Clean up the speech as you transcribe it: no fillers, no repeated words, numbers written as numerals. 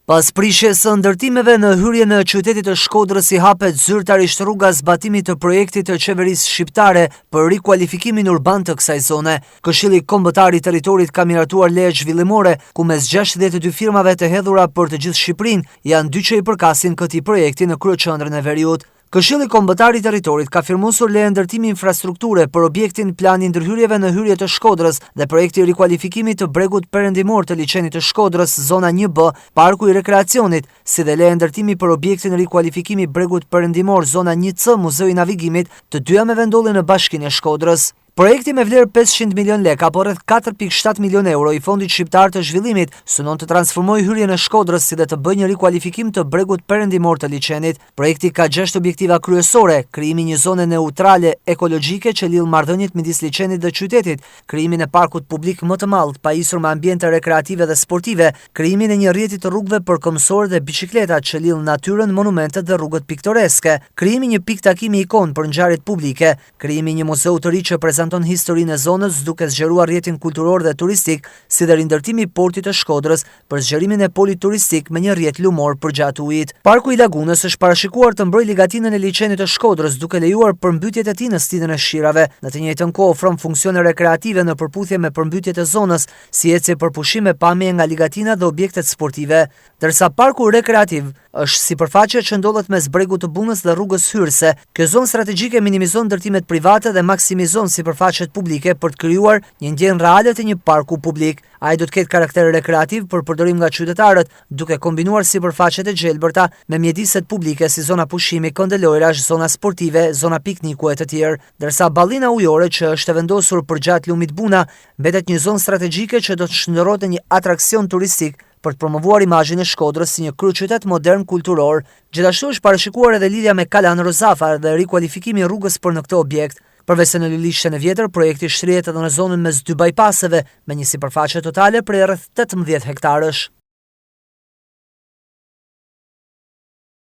Pas prishjes së ndërtimeve në hyrje në qytetit të Shkodrës i hapet zyrtarisht rruga zbatimit të projektit të qeverisë shqiptare për rikualifikimin urban të kësaj zone. Këshilli Kombëtar i Territorit ka miratuar leje zhvillimore ku mes 62 firmave të hedhura për të gjithë Shqipërinë janë 2 që i përkasin këtij projekti në kryeqendrën e Veriut. Këshilli Kombëtar i Territorit ka firmosur leje ndërtimi infrastrukture për objektin plani ndërhyrjeve në hyrje të Shkodrës dhe projekti rikualifikimit të bregut perëndimor të liçenit të Shkodrës, zona 1B, parku i rekreacionit, si dhe leje ndërtimi për objektin rikualifikimi bregut perëndimor, zona 1C, muzeu i navigimit, të dyja me vendolli në Bashkinë e Shkodrës. Projekti me vlerë 500 milion lek apo rreth 4.7 milion euro i Fondit Shqiptar të Zhvillimit synon të transformojë hyrjen e Shkodrës si dhe të bëjë një rikualifikim të bregut perëndimor të liçenit. Projekti ka 6 objektiva kryesore: krijimi një zone neutrale ekologjike që lidh marrëdhëniet midis liçenit dhe qytetit, krijimin e parkut publik më të madh pajisur me ambiente rekreative dhe sportive, krijimin e një rrjeti të rrugëve për këmbësorë dhe biçikletat që lidh natyrën, monumentet dhe rrugët piktoreske, krijimi një pikë takimi ikon për ngjarjet publike, krijimi një muzeu të ri që prezanton historinë e zonës duke zgjeruar rrjetin kulturor dhe turistik, si dhe rindërtimi i portit të Shkodrës për zgjerimin e polit turistik me një rrjet lumor përgjatë ujit. Parku i Lagunës është parashikuar të mbrojë ligatinën e liçenit të Shkodrës duke lejuar përmbytjet e tij në stinën e shirave. Në të njëjtën kohë ofron funksione rekreative në përputhje me përmbytjet e zonës, si ecje për pushim me pamje nga ligatina dhe objektet sportive, ndërsa parku rekreativ është sipërfaqe që ndodhet mes bregut të Bunës dhe rrugës hyrëse. Kjo zonë strategjike minimizon ndërtimet private dhe maksimizon sipërfaqet publike për të krijuar një ndjenjë reale të një parku publik. Ai do të ketë karakter rekreativ për përdorim nga qytetarët, duke kombinuar sipërfaqet e gjelbërta me mjediset publike si zona pushimi, këndëlojrash, zona sportive, zona pikniku e të tjerë, ndërsa ballina ujore që është e vendosur përgjatë lumit Buna mbetet një zonë strategjike që do të shndërrohet një atraksion turistik për të promovuar imazhin e Shkodrës si një kryeqytet modern kulturor. Gjithashtu është parashikuar edhe lidhja me Kalan Rozafar dhe rikualifikimi i rrugës për në këtë objekt. Përveç se në liçen e vjetër, projekti shtrihet edhe në zonën mes 2 bypasseve me një sipërfaqe totale prej rreth 18 hektarësh.